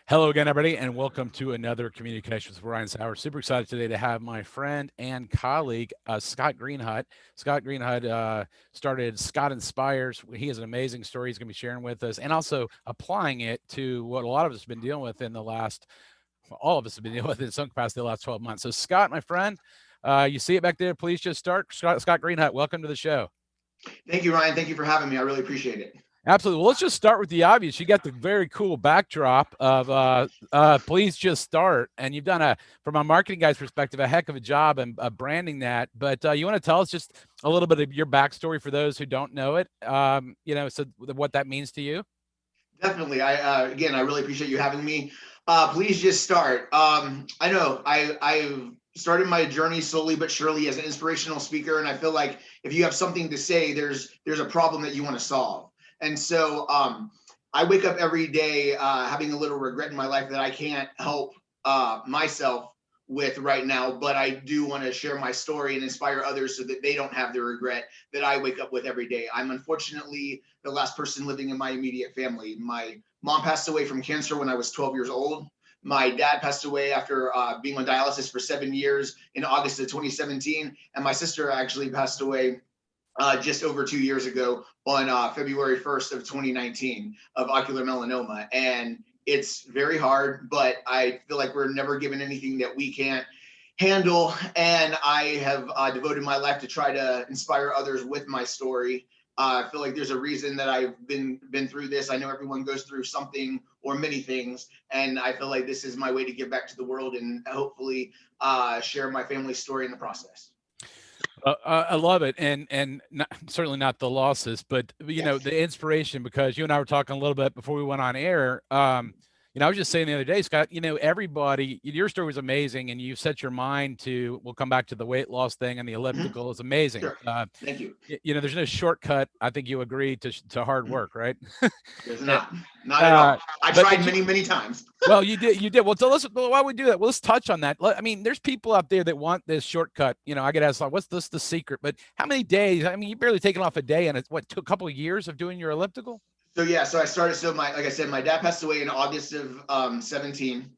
Hello again, everybody, and welcome to another Community Connections with Ryan Sauers. Super excited today to have my friend and colleague, Scott Greenhut. Scott Greenhut started Scott Inspires. He has an amazing story he's going to be sharing with us and also applying it to what a lot of us have been dealing with in the last, well, all of us have been dealing with in some capacity the last 12 months. So, Scott, my friend, you see it back there. Please just start. Scott Greenhut, welcome to the show. Thank you, Ryan. Thank you for having me. I really appreciate it. Absolutely. Well, let's just start with the obvious. You got the very cool backdrop of please just start, and you've done from a marketing guy's perspective, a heck of a job in branding that. But you want to tell us just a little bit of your backstory for those who don't know it, so what that means to you. Definitely. I really appreciate you having me. Please just start. I know I've started my journey slowly but surely as an inspirational speaker, and I feel like if you have something to say, there's a problem that you want to solve. And so I wake up every day having a little regret in my life that I can't help myself with right now, but I do want to share my story and inspire others so that they don't have the regret that I wake up with every day. I'm unfortunately the last person living in my immediate family. My mom passed away from cancer when I was 12 years old. My dad passed away after being on dialysis for 7 years in August of 2017. And my sister actually passed away just over 2 years ago on February 1st of 2019 of ocular melanoma. And it's very hard, but I feel like we're never given anything that we can't handle. And I have devoted my life to try to inspire others with my story. I feel like there's a reason that I've been through this. I know everyone goes through something or many things, and I feel like this is my way to give back to the world and hopefully share my family's story in the process. I love it, and certainly not the losses, but Yes. the inspiration. Because you and I were talking a little bit before we went on air. I was just saying the other day, Scott. Everybody, your story was amazing, and you set your mind to. We'll come back to the weight loss thing and the Mhm. elliptical is amazing. Sure. Thank you. There's no shortcut. I think you agree to hard Mhm. work, right? There's Uh, not at all. I but tried many times. well, you did. Well, tell us why we do that. Well, let's touch on that. I mean, there's people out there that want this shortcut. I get asked, like, what's the secret? But how many days? I mean, you barely taken off a day, and it's what, took a couple of years of doing your elliptical? So yeah, so I started. So like I said, my dad passed away in August of 17,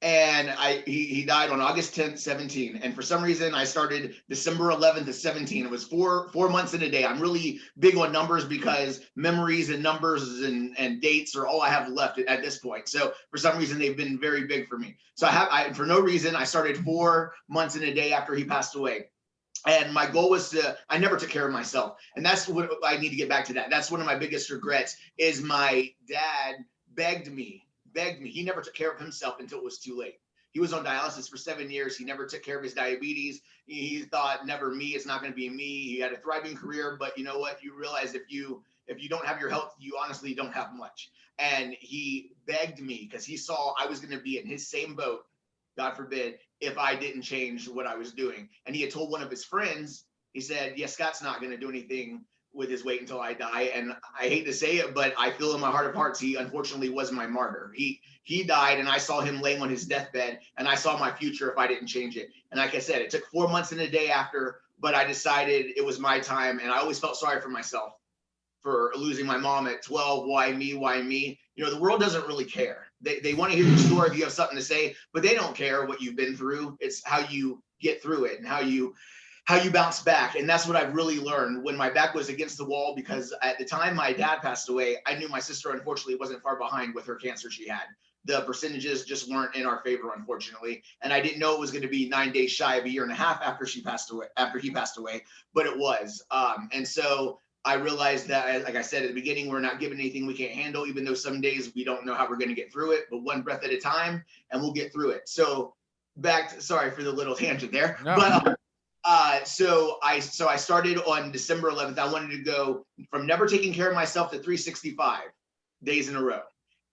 and he died on August 10th, 17. And for some reason, I started December 11th of 17. It was four months in a day. I'm really big on numbers because memories and numbers and dates are all I have left at this point. So for some reason, they've been very big for me. So for no reason, I started 4 months in a day after he passed away. And my goal was I never took care of myself. And that's what I need to get back to that. That's one of my biggest regrets is my dad begged me. He never took care of himself until it was too late. He was on dialysis for 7 years. He never took care of his diabetes. He thought, never me, it's not going to be me. He had a thriving career, but you know what? You realize if you don't have your health, you honestly don't have much. And he begged me because he saw I was going to be in his same boat, God forbid, if I didn't change what I was doing. And he had told one of his friends, he said, yeah, Scott's not going to do anything with his weight until I die. And I hate to say it, but I feel in my heart of hearts, he unfortunately was my martyr. He died, and I saw him laying on his deathbed, and I saw my future if I didn't change it. And like I said, it took 4 months and a day after, but I decided it was my time. And I always felt sorry for myself for losing my mom at 12. Why me? Why me? The world doesn't really care. They want to hear your story if you have something to say, but they don't care what you've been through. It's how you get through it and how you bounce back. And that's what I've really learned when my back was against the wall, because at the time my dad passed away, I knew my sister unfortunately wasn't far behind with her cancer she had. The percentages just weren't in our favor, unfortunately. And I didn't know it was going to be 9 days shy of a year and a half after he passed away, but it was. And so I realized that, like I said at the beginning, we're not given anything we can't handle, even though some days we don't know how we're going to get through it, but one breath at a time, and we'll get through it. So sorry for the little tangent there, No. but so I started on December 11th. I wanted to go from never taking care of myself to 365 days in a row.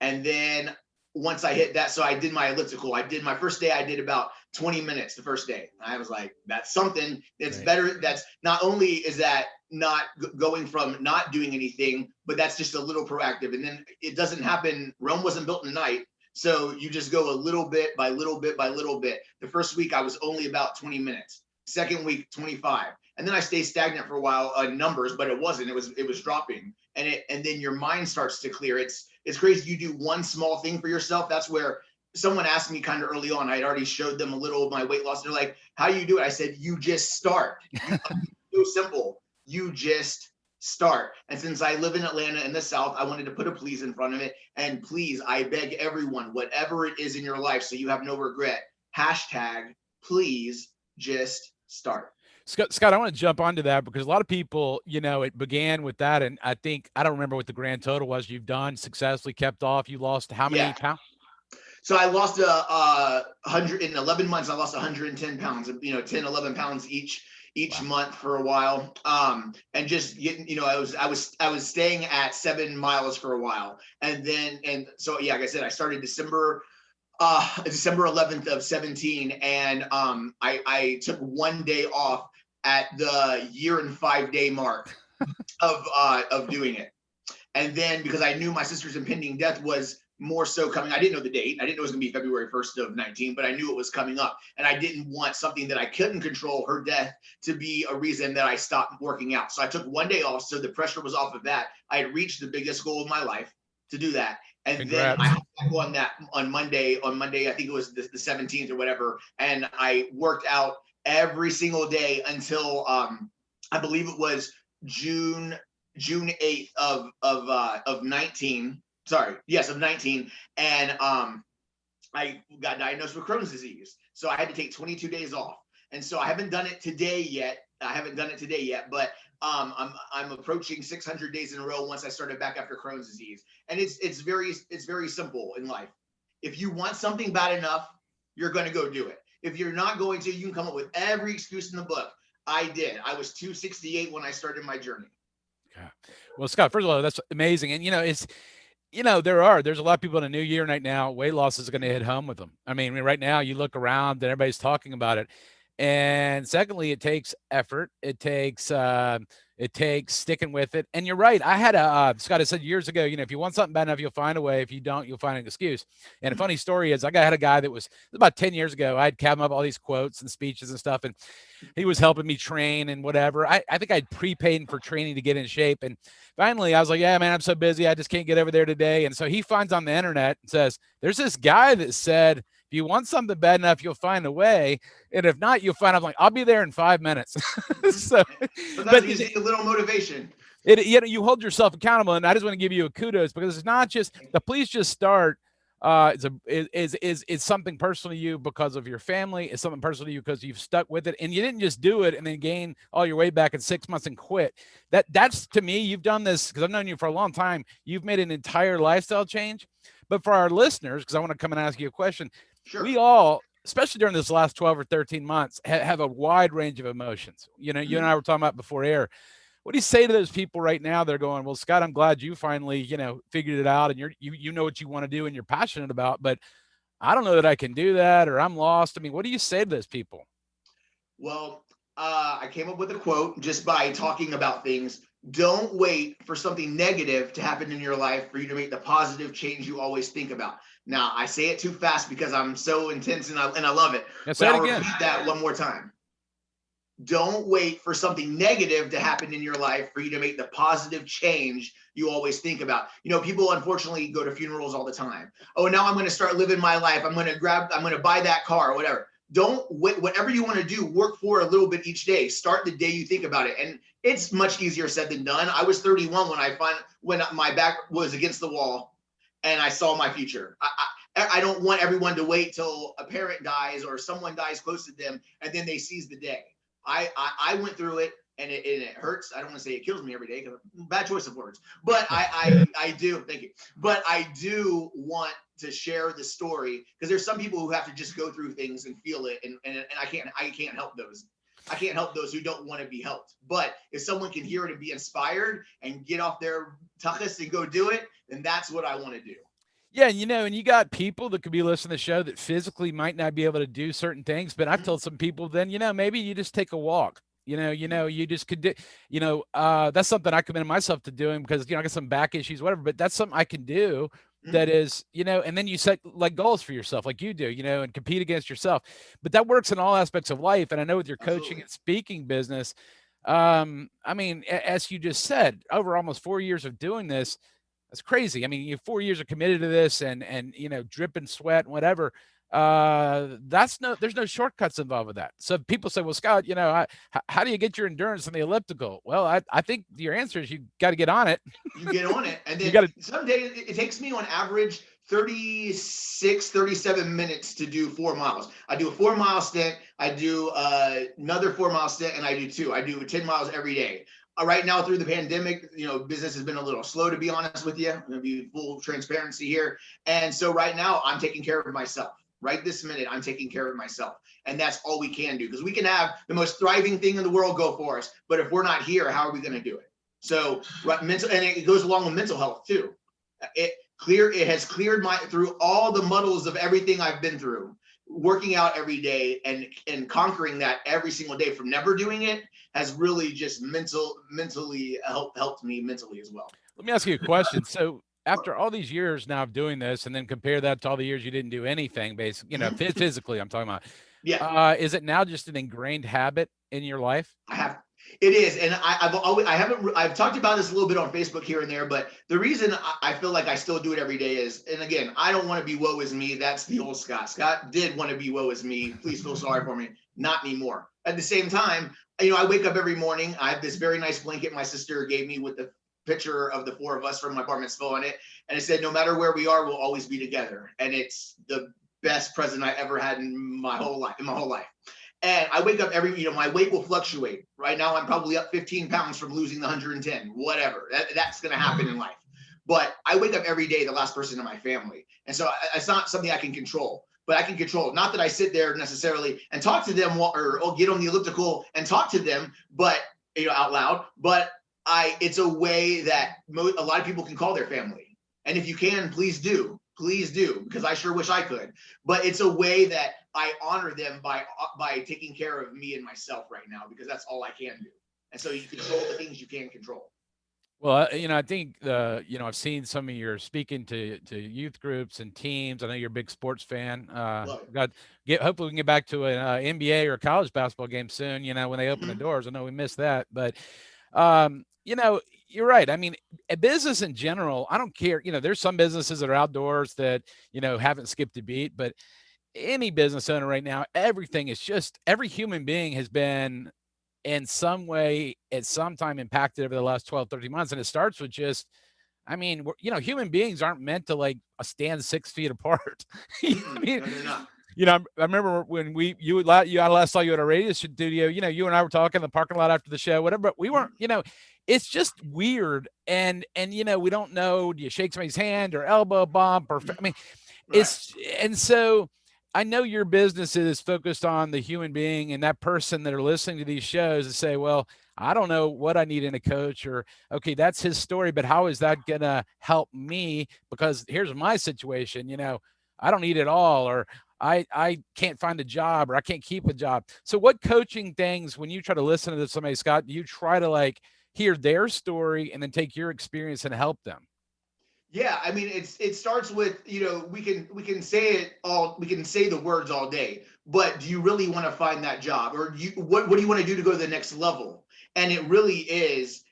And then once I hit that, so I did my elliptical. My first day, I did about 20 minutes the first day. I was like, that's something. That's Right. better. That's not only is that not going from not doing anything, but that's just a little proactive. And then it doesn't happen. Rome wasn't built in a night. So you just go a little bit by little bit by little bit. The first week I was only about 20 minutes. Second week, 25. And then I stayed stagnant for a while on numbers, but it wasn't. It was dropping. And then your mind starts to clear. it's crazy. You do one small thing for yourself. That's where someone asked me kind of early on. I had already showed them a little of my weight loss. They're like, how do you do it? I said, you just start. So simple. You just start. And since I live in Atlanta in the South, I wanted to put a please in front of it. And please, I beg everyone, whatever it is in your life, so you have no regret, hashtag please just start. Scott, I want to jump onto that because a lot of people, it began with that. And I don't remember what the grand total was you've done successfully kept off. You lost how many pounds? So I lost 100 in 11 months. I lost 110 pounds, 10, 11 pounds each month for a while. And just getting, I was staying at 7 miles for a while. And so, like I said, I started December 11th of 17. And I took 1 day off at the year and 5 day mark of doing it. And then because I knew my sister's impending death was more so coming, I didn't know the date. I didn't know it was gonna be February 1st of 19, but I knew it was coming up. And I didn't want something that I couldn't control, her death, to be a reason that I stopped working out. So I took 1 day off. So the pressure was off of that. I had reached the biggest goal of my life to do that. And Congrats. Then I hopped on that on Monday, I think it was the 17th or whatever. And I worked out every single day until I believe it was June 8th of 19. Sorry, yes, of 19. And I got diagnosed with Crohn's disease. So I had to take 22 days off. And so I haven't done it today yet. But I'm approaching 600 days in a row once I started back after Crohn's disease. And it's very simple in life. If you want something bad enough, you're going to go do it. If you're not going to, you can come up with every excuse in the book. I did. I was 268 when I started my journey. Okay. Well, Scott, first of all, that's amazing. And, there's a lot of people in a new year right now, weight loss is going to hit home with them. I mean, right now you look around and everybody's talking about it. And secondly, it takes effort. It takes sticking with it. And you're right. I had Scott, I said years ago, if you want something bad enough, you'll find a way. If you don't, you'll find an excuse. And a funny story is had a guy that was about 10 years ago. I'd cab him up all these quotes and speeches and stuff. And he was helping me train and whatever. I think I'd prepaid for training to get in shape. And finally I was like, yeah, man, I'm so busy. I just can't get over there today. And so he finds on the internet and says, there's this guy that said, if you want something bad enough, you'll find a way. And if not, you'll find, I'm like, I'll be there in 5 minutes. But you need a little motivation. You hold yourself accountable. And I just want to give you a kudos because it's not just the please just start. Is something personal to you because of your family. It's something personal to you because you've stuck with it and you didn't just do it and then gain all your weight back in 6 months and quit. That's to me, you've done this because I've known you for a long time. You've made an entire lifestyle change. But for our listeners, because I want to come and ask you a question, sure. We all, especially during this last 12 or 13 months, have a wide range of emotions. You and I were talking about before air. What do you say to those people right now? They're going, well, Scott, I'm glad you finally, figured it out and you know what you want to do and you're passionate about, but I don't know that I can do that or I'm lost. I mean, what do you say to those people? Well, I came up with a quote just by talking about things. Don't wait for something negative to happen in your life for you to make the positive change you always think about. Now, I say it too fast because I'm so intense and I love it. But I'll repeat that one more time. Don't wait for something negative to happen in your life for you to make the positive change you always think about. People unfortunately go to funerals all the time. Oh, now I'm going to start living my life. I'm going to buy that car or whatever. Don't wait. Whatever you want to do, work for a little bit each day. Start the day you think about it. And it's much easier said than done. I was 31 when my back was against the wall and I saw my future. I don't want everyone to wait till a parent dies or someone dies close to them and then they seize the day. I went through it and it hurts. I don't want to say it kills me every day because bad choice of words, but I do. Thank you. But I do want to share the story because there's some people who have to just go through things and feel it. And I can't help those. I can't help those who don't want to be helped. But if someone can hear it and be inspired and get off their tuchus and go do it, then that's what I want to do. Yeah, and you got people that could be listening to the show that physically might not be able to do certain things, but I've told some people then, maybe you just take a walk. You just could do, that's something I committed myself to doing because, I got some back issues, whatever, but that's something I can do that is, and then you set like goals for yourself, like you do, and compete against yourself, but that works in all aspects of life. And I know with your coaching and speaking business, I mean, as you just said, over almost 4 years of doing this, That's crazy. I mean, you 4 years are committed to this and dripping sweat and whatever. There's no shortcuts involved with that. So people say, well, Scott, how do you get your endurance on the elliptical? Well, I think your answer is you got to get on it. You get on it. And You then got to. some days it takes me on average 36, 37 minutes to do 4 miles. I do a 4 mile stint. I do another 4 mile stint, and I do two. I do 10 miles every day. Right now through the pandemic, business has been a little slow, to be honest with you. I'm going to be full transparency here. And so right now I'm taking care of myself. Right this minute, I'm taking care of myself. And that's all we can do, because we can have the most thriving thing in the world go for us. But if we're not here, how are we going to do it? So mental, and it goes along with mental health too. It has cleared through all the muddles of everything I've been through, working out every day and conquering that every single day from never doing it has really just mentally helped me mentally as well. Let me ask you a question. So after all these years now of doing this, and then compare that to all the years you didn't do anything, basically, physically, I'm talking about. Yeah. Is it now just an ingrained habit in your life? It is, and I've talked about this a little bit on Facebook here and there, but the reason I feel like I still do it every day is, and again, I don't want to be woe is me. That's the old Scott. Scott did want to be woe is me. Please feel sorry for me. Not anymore. At the same time, I wake up every morning. I have this very nice blanket my sister gave me with the picture of the four of us from my bar mitzvah on it, and it said, "No matter where we are, we'll always be together." And it's the best present I ever had in my whole life. And I wake up my weight will fluctuate. Right now, I'm probably up 15 pounds from losing the 110, whatever. That's going to happen in life. But I wake up every day the last person in my family. And so it's not something I can control, but I can control. Not that I sit there necessarily and talk to them or get on the elliptical and talk to them, but out loud. But it's a way that a lot of people can call their family. And if you can, please do, because I sure wish I could. But it's a way that I honor them by taking care of me and myself right now, because that's all I can do. And so you control the things you can control. Well, I think I've seen some of your speaking to youth groups and teams. I know you're a big sports fan. Hopefully we can get back to an NBA or a college basketball game soon. When they open the doors. I know we missed that, but you're right. I mean, a business in general, I don't care. There's some businesses that are outdoors that haven't skipped a beat, but any business owner right now, every human being has been in some way at some time impacted over the last 12, 13 months. And it starts with human beings aren't meant to stand 6 feet apart. I mean, no, they're not. I remember when I last saw you at a radio studio, you and I were talking in the parking lot after the show, whatever, but we weren't, it's just weird. And we don't know, do you shake somebody's hand or elbow bump and so I know your business is focused on the human being and that person that are listening to these shows to say, well, I don't know what I need in a coach, or, okay, that's his story, but how is that going to help me? Because here's my situation, I don't need it all, or I can't find a job, or I can't keep a job. So what coaching things, when you try to listen to somebody, Scott, do you try to hear their story and then take your experience and help them? Yeah, I mean, it starts with, we can say the words all day, but do you really want to find that job, or what do you want to do to go to the next level? And it really is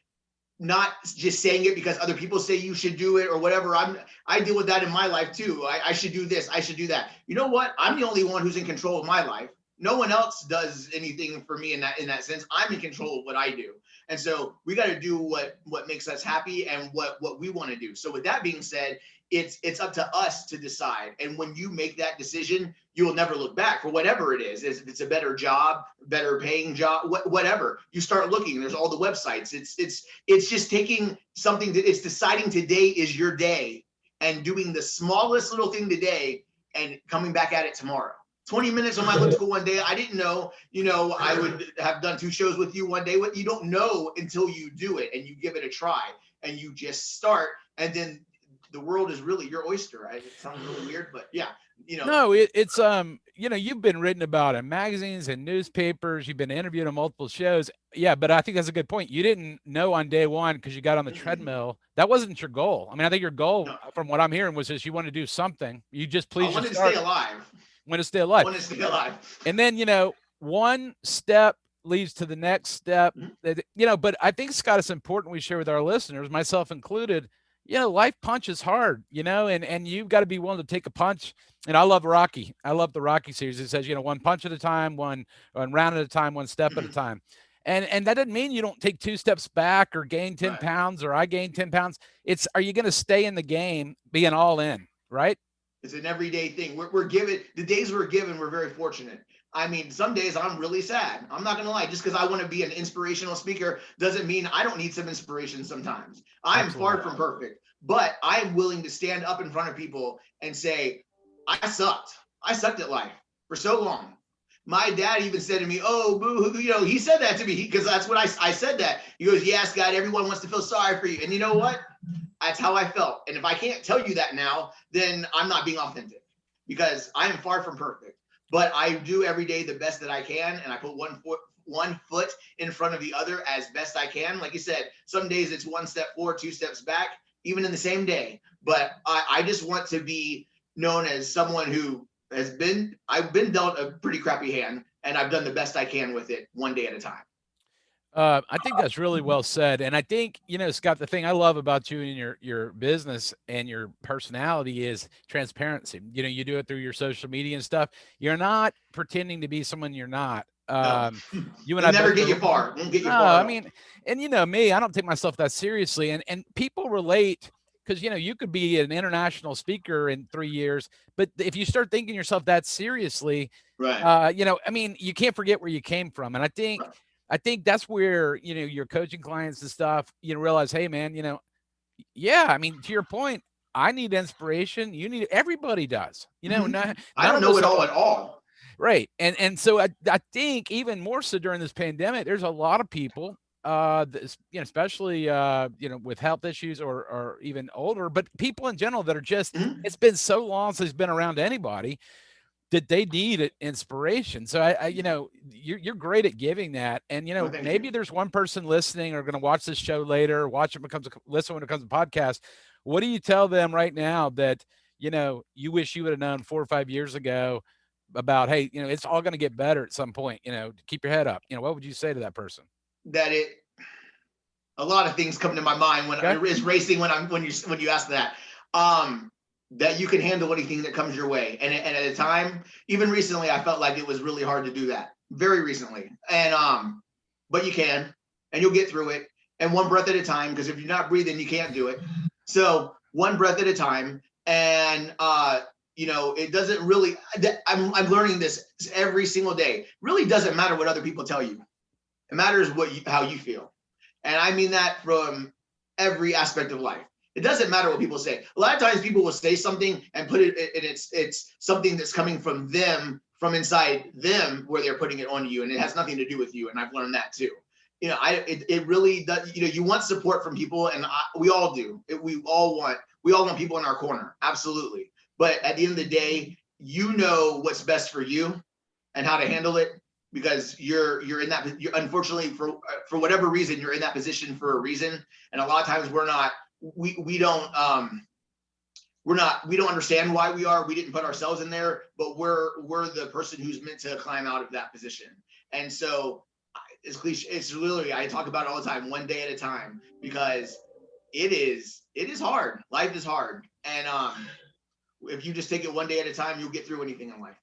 not just saying it because other people say you should do it or whatever. I deal with that in my life too. I should do this, I should do that. You know what? I'm the only one who's in control of my life. No one else does anything for me in that sense. I'm in control of what I do. And so we got to do what makes us happy and what we want to do. So with that being said, it's up to us to decide. And when you make that decision, you will never look back for whatever it is. If it's a better job, better paying job, whatever, you start looking. There's all the websites. It's just taking something that it's deciding today is your day and doing the smallest little thing today and coming back at it tomorrow. 20 minutes on my elliptical one day. I didn't know, I would have done 2 shows with you one day. What you don't know until you do it and you give it a try and you just start, and then the world is really your oyster. Right? It sounds really weird, but yeah, No, it's you've been written about in magazines and newspapers. You've been interviewed on multiple shows. Yeah, but I think that's a good point. You didn't know on day one because you got on the treadmill. That wasn't your goal. I mean, I think your goal, from what I'm hearing, was just you want to do something. You just I wanted to stay alive. Want to stay alive. Want to stay alive. And then one step leads to the next step. But I think, Scott, it's important we share with our listeners, myself included. life punches hard, and you've got to be willing to take a punch. And I love Rocky. I love the Rocky series. It says, one punch at a time, one round at a time, one step at a time. And that doesn't mean you don't take two steps back or gain 10 Right. pounds or I gain 10 pounds. It's, are you going to stay in the game being all in, right? It's an everyday thing. We're given the days we're given. We're very fortunate. I mean, some days I'm really sad. I'm not gonna lie. Just because I want to be an inspirational speaker doesn't mean I don't need some inspiration sometimes. I'm far Absolutely. from perfect, but I'm willing to stand up in front of people and say, I sucked. I sucked at life for so long. My dad even said to me, "Oh, boo," he said that to me because that's what I said that. He goes, "Yeah, Scott, everyone wants to feel sorry for you." And you know what? That's how I felt. And if I can't tell you that now, then I'm not being authentic because I am far from perfect. But I do every day the best that I can, and I put one foot in front of the other as best I can. Like you said, some days it's one step forward, two steps back, even in the same day. But I just want to be known as someone who I've been dealt a pretty crappy hand, and I've done the best I can with it one day at a time. I think that's really well said, and I think, Scott, the thing I love about you and your business and your personality is transparency. You do it through your social media and stuff. You're not pretending to be someone you're not. No, You and it'll I never both get are. you far. Won't get No, you far I at all. mean, and me, I don't take myself that seriously, and people relate because you could be an international speaker in 3 years, but if you start thinking yourself that seriously, Right. I mean, you can't forget where you came from, and I think that's where your coaching clients and stuff, realize, hey, man, yeah, I mean, to your point, I need inspiration. You need everybody does. Mm-hmm. I None don't of know us it are all at all. right. And so I think even more so during this pandemic, there's a lot of people, especially with health issues or even older, but people in general that are just. Mm-hmm. It's been so long since it's been around anybody that they need inspiration. So you're great at giving that, and Well, thank maybe you. there's one person listening or going to watch this show later, watch it becomes listen when it becomes a podcast. What do you tell them right now that you wish you would have known 4 or 5 years ago about, hey, it's all going to get better at some point. Keep your head up. What would you say to that person? That it a lot of things come to my mind when Okay. it's racing when you ask that. That you can handle anything that comes your way, and at a time, even recently, I felt like it was really hard to do that. Very recently, and but you can, and you'll get through it, and one breath at a time. Because if you're not breathing, you can't do it. So one breath at a time, and it doesn't really. I'm learning this every single day. It really doesn't matter what other people tell you. It matters how you feel. And I mean that from every aspect of life. It doesn't matter what people say. A lot of times people will say something and put it, and it's something that's coming from them, from inside them, where they're putting it on you, and it has nothing to do with you. And I've learned that too. It really does. You want support from people, and we all do. We all want people in our corner, absolutely. But at the end of the day, you know what's best for you and how to handle it, because you're in that, unfortunately, for whatever reason, you're in that position for a reason. And a lot of times we don't we don't understand why we didn't put ourselves in there, but we're the person who's meant to climb out of that position. And so it's cliche, it's literally, I talk about it all the time, one day at a time, because it is hard. Life is hard. And if you just take it one day at a time, you'll get through anything in life.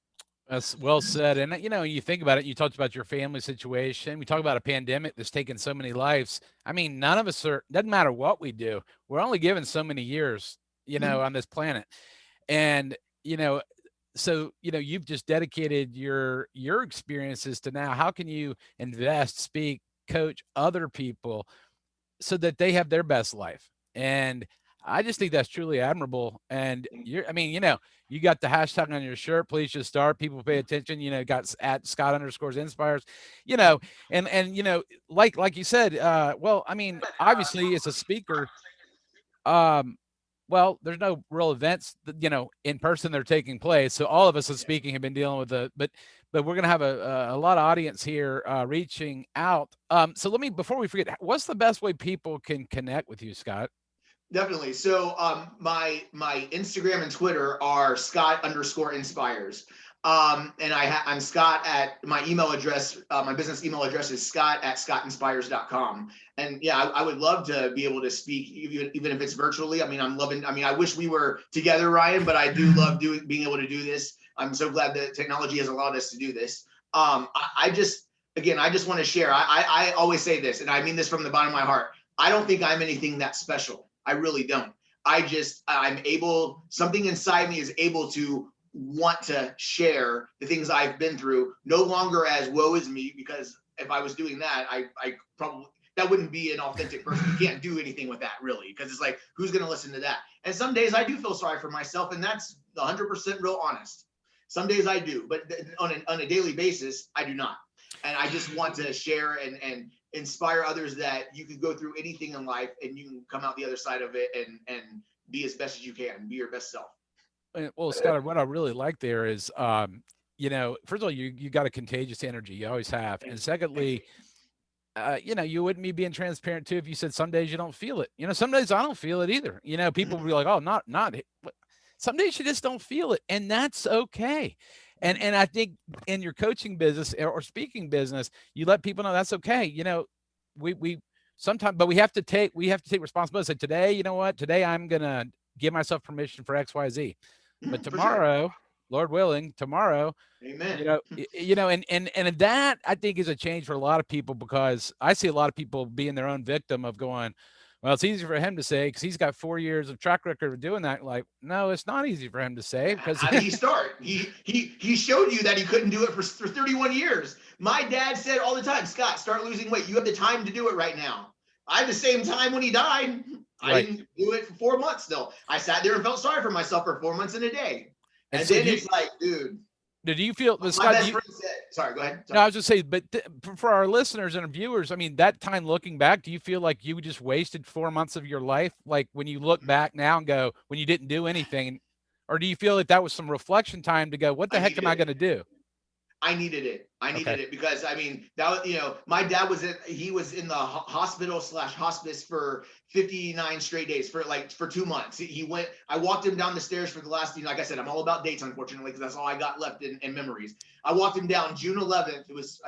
That's well said. And you think about it, you talked about your family situation. We talk about a pandemic that's taken so many lives. I mean, none of us doesn't matter what we do. We're only given so many years, Mhm. on this planet. And, so, you've just dedicated your experiences to now how can you invest, speak, coach other people so that they have their best life. And I just think that's truly admirable. And I mean, you got the hashtag on your shirt, please just start. People pay attention, got at Scott underscores inspires, you know, and like you said, well, I mean, obviously as a speaker, um, well, there's no real events that, in person they're taking place. So all of us as speaking have been dealing with but we're going to have a lot of audience here reaching out. So let me, before we forget, what's the best way people can connect with you, Scott? Definitely. So my Instagram and Twitter are Scott underscore inspires. And I'm Scott at my email address. My business email address is scott@scottinspires.com. And yeah, I would love to be able to speak, even if it's virtually. I wish we were together, Ryan, but I do love being able to do this. I'm so glad that technology has allowed us to do this. I just, again, I just want to share. I always say this, and I mean this from the bottom of my heart. I don't think I'm anything that special. I really don't. I'm able, something inside me is able to want to share the things I've been through, no longer as woe is me, because if I was doing that, I probably, that wouldn't be an authentic person. You can't do anything with that, really, because it's like, who's going to listen to that? And some days I do feel sorry for myself, and that's 100% real honest. Some days I do, but on a daily basis, I do not. And I just want to share and inspire others that you can go through anything in life and you can come out the other side of it and be as best as you can, be your best self. Well, Scott, what I really like there is, first of all, you got a contagious energy. You always have. And secondly, you wouldn't be being transparent too if you said some days you don't feel it. Some days I don't feel it either. People will be like, oh, not. Some days you just don't feel it, and that's okay. And I think in your coaching business or speaking business, you let people know that's okay. We sometimes, but we have to take responsibility. Say today, you know what? Today I'm gonna give myself permission for X, Y, Z. But tomorrow, sure. Lord willing, tomorrow, amen. And that I think is a change for a lot of people, because I see a lot of people being their own victim of going, well, it's easy for him to say because he's got 4 years of track record of doing that. Like, no, it's not easy for him to say, because how did he start? He showed you that he couldn't do it for 31 years. My dad said all the time, Scott, start losing weight. You have the time to do it right now. I had the same time when he died. I Right. didn't do it for 4 months still. I sat there and felt sorry for myself for 4 months and a day. And so then it's like, dude. Did you feel, My Scott, best friend said, sorry, go ahead. Sorry. No, I was just saying, but for our listeners and viewers, I mean, that time looking back, do you feel like you just wasted 4 months of your life? Like when you look back now and go, when you didn't do anything, or do you feel like that was some reflection time to go, what the heck am I going to do? I needed it. I needed it because that was, my dad he was in the hospital/hospice for 59 straight days for 2 months. I walked him down the stairs for the last, like I said, I'm all about dates, unfortunately, because that's all I got left in memories. I walked him down June 11th. I think it was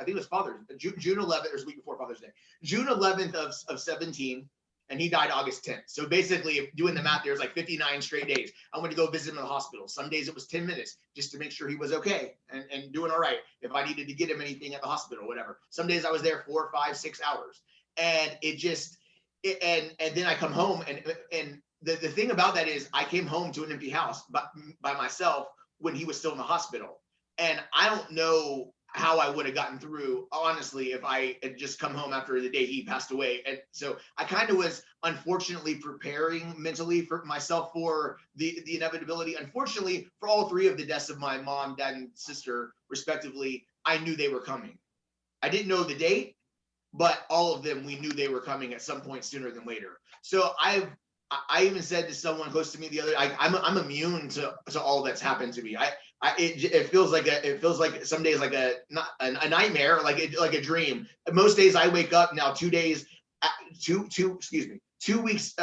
June 11th, or it was a week before Father's Day, June 11th of 17. And he died August 10th. So basically, doing the math, there's like 59 straight days. I went to go visit him in the hospital. Some days it was 10 minutes just to make sure he was okay and doing all right. If I needed to get him anything at the hospital, whatever. Some days I was there 4, 5, 6 hours. And and then I come home. And the thing about that is I came home to an empty house by myself when he was still in the hospital. And I don't know how I would have gotten through, honestly, if I had just come home after the day he passed away. And so I kind of was unfortunately preparing mentally for myself for the inevitability. Unfortunately, for all 3 of the deaths of my mom, dad, and sister, respectively, I knew they were coming. I didn't know the date, but all of them, we knew they were coming at some point sooner than later. So I even said to someone close to me the other, I'm immune to all that's happened to me. It feels like some days like a nightmare, like a dream. Most days I wake up now 2 days, 2 weeks,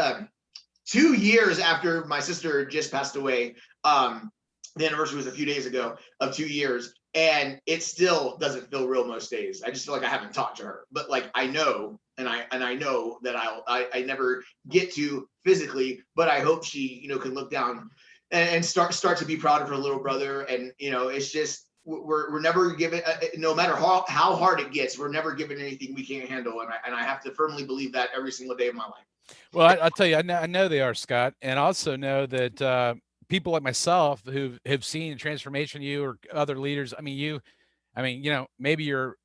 2 years after my sister just passed away. The anniversary was a few days ago of 2 years, and it still doesn't feel real most days. I just feel like I haven't talked to her, but like I know, and I know that I never get to physically, but I hope she can look down and start to be proud of her little brother. And it's just we're never given, no matter how hard it gets, we're never given anything we can't handle, and I have to firmly believe that every single day of my life. Well, I'll tell you, I know they are, Scott, and also know that people like myself who have seen transformation, you or other leaders. I mean, maybe your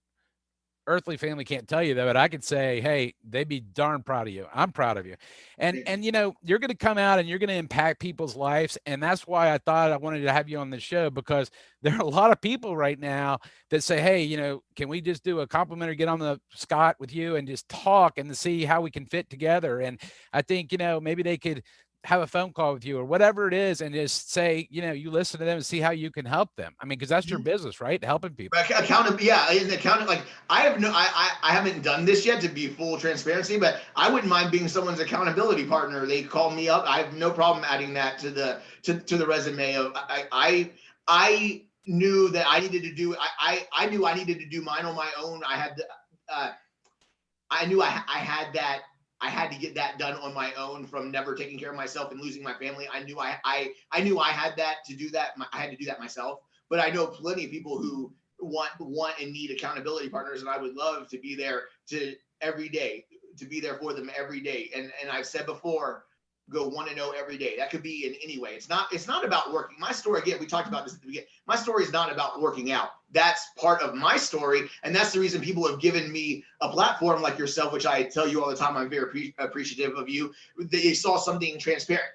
earthly family can't tell you that, but I could say, hey, they'd be darn proud of you. I'm proud of you. And you're going to come out and you're going to impact people's lives. And that's why I thought I wanted to have you on the show, because there are a lot of people right now that say, hey, can we just do a complimentary, get on the Scott with you and just talk and see how we can fit together. And I think, maybe they could have a phone call with you or whatever it is, and just say, you listen to them and see how you can help them. I mean, because that's your business, right? Helping people. Accountability, yeah. Like I haven't done this yet, to be full transparency, but I wouldn't mind being someone's accountability partner. They call me up. I have no problem adding that to the resume of I knew that I needed to do. I knew I needed to do mine on my own. Uh, I knew I had that. I had to get that done on my own from never taking care of myself and losing my family. I knew I knew I had that to do that. I had to do that myself. But I know plenty of people who want and need accountability partners, and I would love to be there to every day to be there for them every day. And I've said before, go 1-0 every day. That could be in any way. It's not about working. My story, again, we talked about this at the beginning. My story is not about working out. That's part of my story, and that's the reason people have given me a platform like yourself, which I tell you all the time. I'm very appreciative of you. They saw something transparent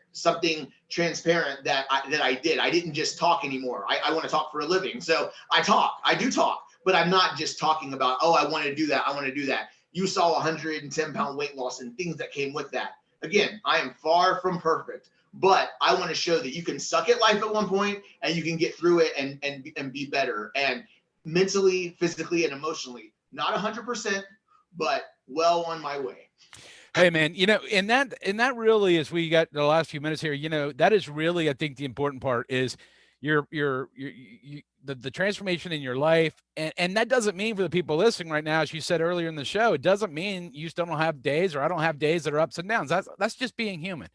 that I did. I didn't just talk anymore. I want to talk for a living, so I do talk, but I'm not just talking about, oh, I want to do that. I want to do that. You saw 110-pound weight loss and things that came with that. Again, I am far from perfect, but I want to show that you can suck at life at one point and you can get through it and be better, and mentally, physically, and emotionally. Not 100%, but well on my way. Hey man, and that really is, we got the last few minutes here, that is really, I think, the important part is the transformation in your life. And that doesn't mean, for the people listening right now, as you said earlier in the show, it doesn't mean you still don't have days, or I don't have days that are ups and downs. That's just being human.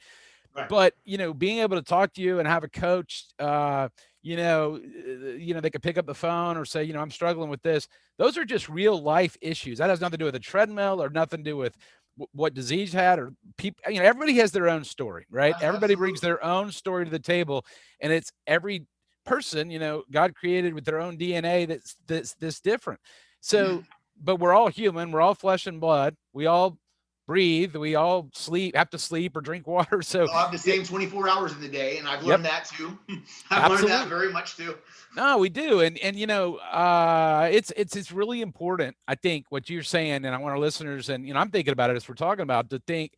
Right. But being able to talk to you and have a coach, they could pick up the phone or say, I'm struggling with this. Those are just real life issues. That has nothing to do with a treadmill, or nothing to do with what disease had, or people. Everybody has their own story, right? Everybody brings Absolutely. their own story to the table, and it's every person, God created with their own DNA that's different. So, but we're all human. We're all flesh and blood. We all breathe. We all have to sleep or drink water. We So, all have the same 24 hours in the day, and I've yep, learned that too. I've learned that absolutely. very much too. No, we do. And it's really important, I think, what you're saying. And I want our listeners, and I'm thinking about it as we're talking about, to think,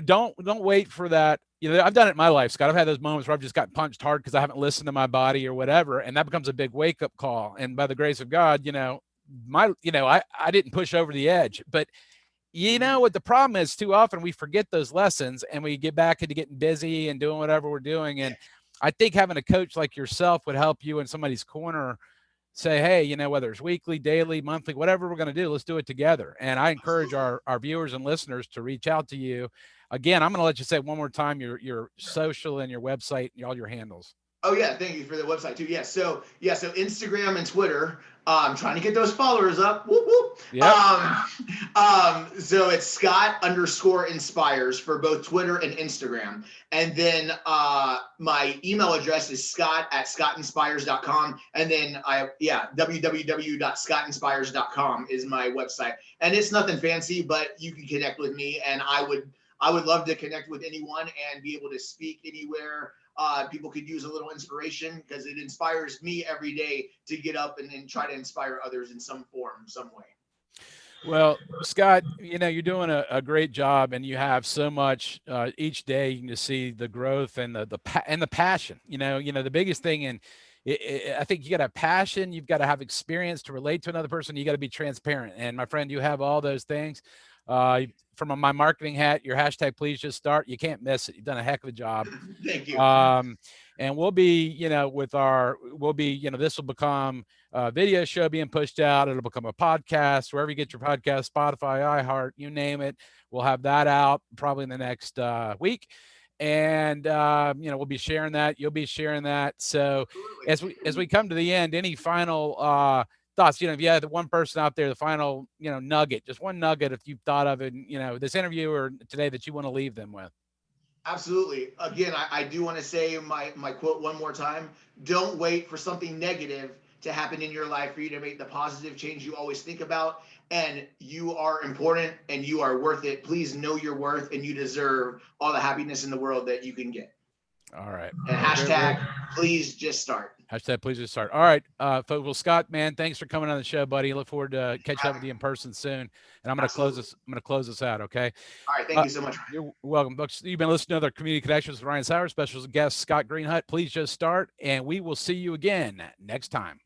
don't wait for that. I've done it in my life, Scott. I've had those moments where I've just got punched hard because I haven't listened to my body or whatever, and that becomes a big wake up call. And by the grace of God, I didn't push over the edge. But what the problem is, too often we forget those lessons and we get back into getting busy and doing whatever we're doing. And I think having a coach like yourself would help you in somebody's corner say, hey, whether it's weekly, daily, monthly, whatever we're going to do, let's do it together. And I encourage Absolutely. our viewers and listeners to reach out to you. Again, I'm going to let you say one more time your social and your website and all your handles. Oh yeah, thank you for the website too. So Instagram and Twitter. I'm trying to get those followers up. Whoop, whoop. Yep. So it's Scott_inspires for both Twitter and Instagram. And then my email address is scott@scottinspires.com. And then www.scottinspires.com is my website. And it's nothing fancy, but you can connect with me, and I would love to connect with anyone and be able to speak anywhere. People could use a little inspiration, because it inspires me every day to get up and try to inspire others in some form, some way. Well, Scott, you're doing a great job, and you have so much each day. You can just see the growth and the passion. The biggest thing, and I think you got to have passion. You've got to have experience to relate to another person. You got to be transparent. And my friend, you have all those things. From my marketing hat, your hashtag please just start. You can't miss it. You've done a heck of a job. Thank you. And we'll be, this will become a video show being pushed out. It'll become a podcast, wherever you get your podcast, Spotify, iHeart, you name it. We'll have that out probably in the next week. And, we'll be sharing that. You'll be sharing that. So Absolutely. as we come to the end, any final thoughts, if you had the one person out there, the final, nugget, just one nugget, if you've thought of it, this interview or today, that you want to leave them with. Absolutely. Again, I do want to say my quote one more time. Don't wait for something negative to happen in your life for you to make the positive change you always think about. And you are important and you are worth it. Please know your worth, and you deserve all the happiness in the world that you can get. All right. And hashtag please just start. Hashtag please just start. All right, folks. Well, Scott, man, thanks for coming on the show, buddy. Look forward to catching up with you in person soon. And I'm going to close this. I'm going to close this out. Okay. All right. Thank you so much. You're welcome. You've been listening to other Community Connections with Ryan Sauers, special guest Scott Greenhut. Please just start, and we will see you again next time.